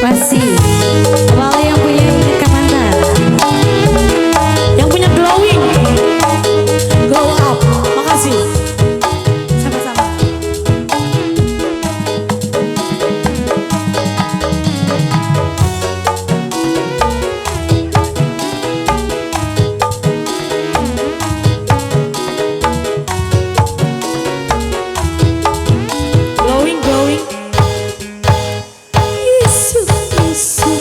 Masih. Kembali yang punya unit Kamantan. Yang punya glowing. Glow up. Makasih. Sama-sama. Glowing, glowing. Isu, isu,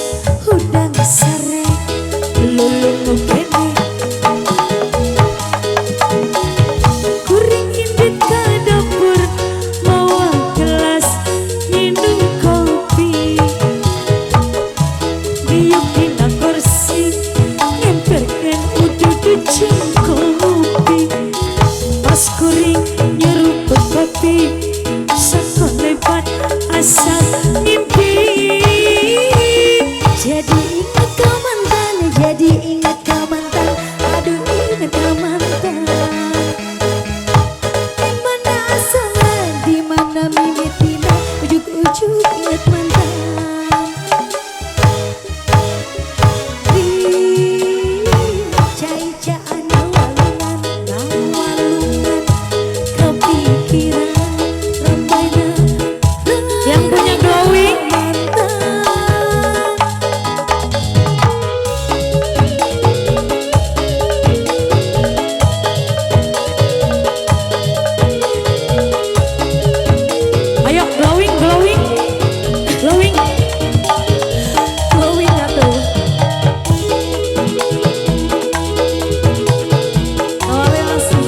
udang sare, lulung kene. Kuring indit ka dapur, bawa gelas minum kopi. Diuk dina kursi, ngemperkeun ududu jeung kopi. Pas kuring nyeruput kopi, sakolebat asal mimpi. Jadi ingat kau mantan, jadi ingat kau mantan, aduh ingat kau mantan. Dimana asalnya, dimana mimitina, ujuk-ujuk ingat mantan. Cai-caan nawalungan, nawalungan, kepikiran, ramainya. Yang punya glowing. Ayo glowing, glowing, glowing, glowing atuh. Oleh masih.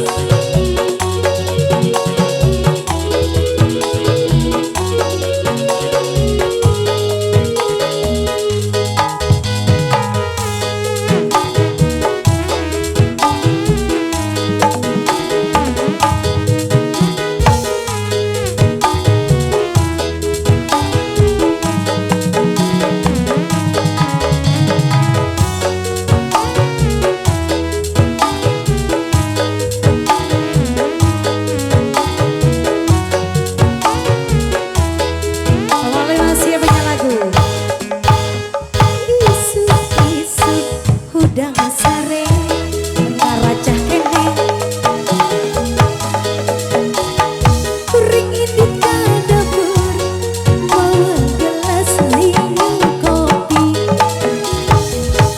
Oleh masih punya lagu. Isu, isu, udang sare, ngaracah kene. Kuring indit ka dapur, bawa gelas minum kopi.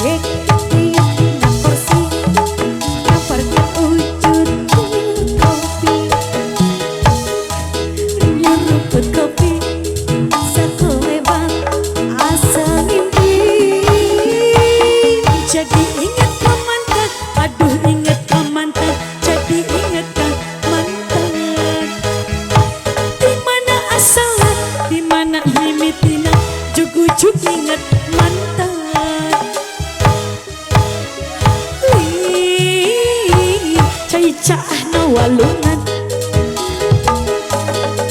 Diuk dina kursi, ngemperkeun ujud kopi. Nyeruput kopi, sakolebat asa mimpi. Jadi ingat kau mantan, aduh ingat kau mantan, jadi ingat kau mantan. Dimana asalnya, dimana mimitina, juk-juk ingat mantan. Cai-caan nawalungan,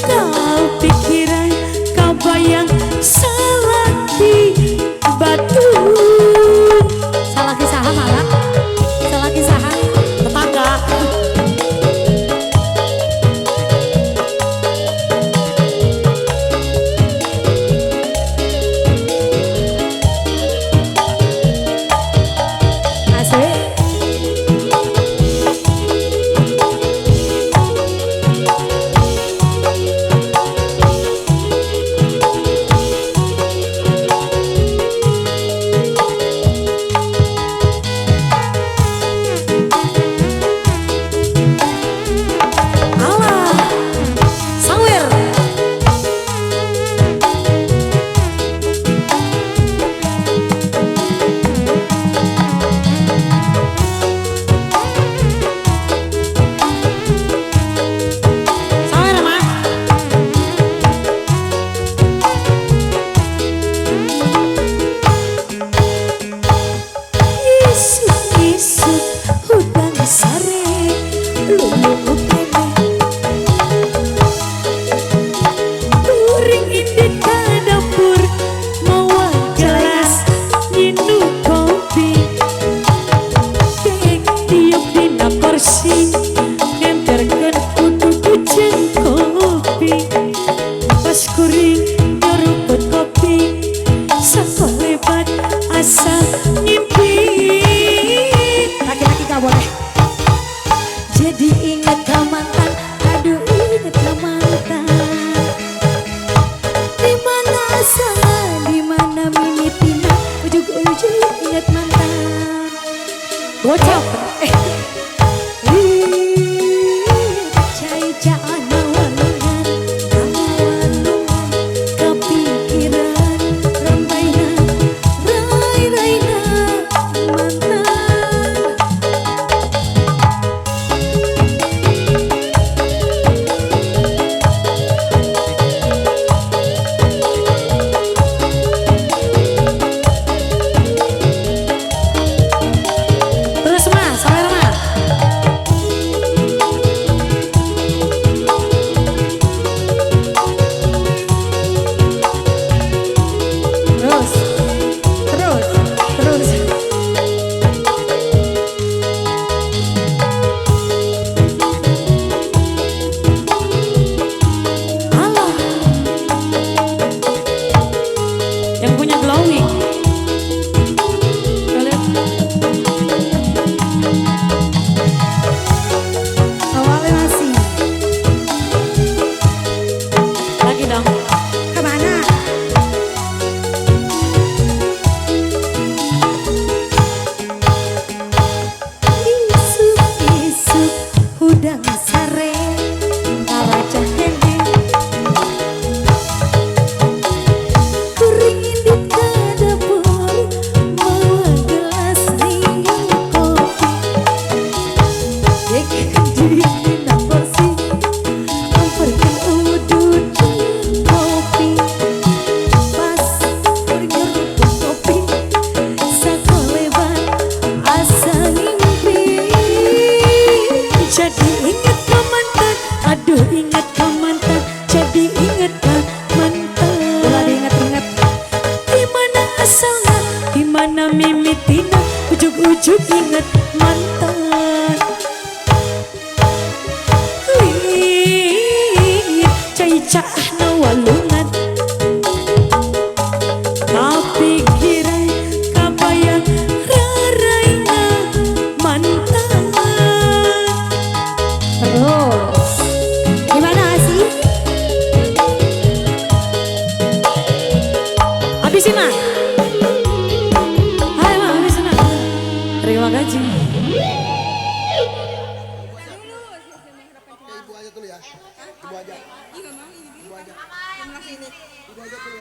kau pikiran, kau bayang, salaki batu. Salaki saha malah? Salaki saha? Tetangga. Asik. asa ngimpi. Laki-laki gak boleh. Jadi ingat ke mantan, aduh ingat ke mantan. Di mana asalnya, di mana mimitina, ujung-ujung ingat mantan. Gocap. mimitina, ujug-ujug inget mantan. Cai-cah na walungan, kapikiran kabayang raray na mantan. Terus gimana sih? Habisin mah.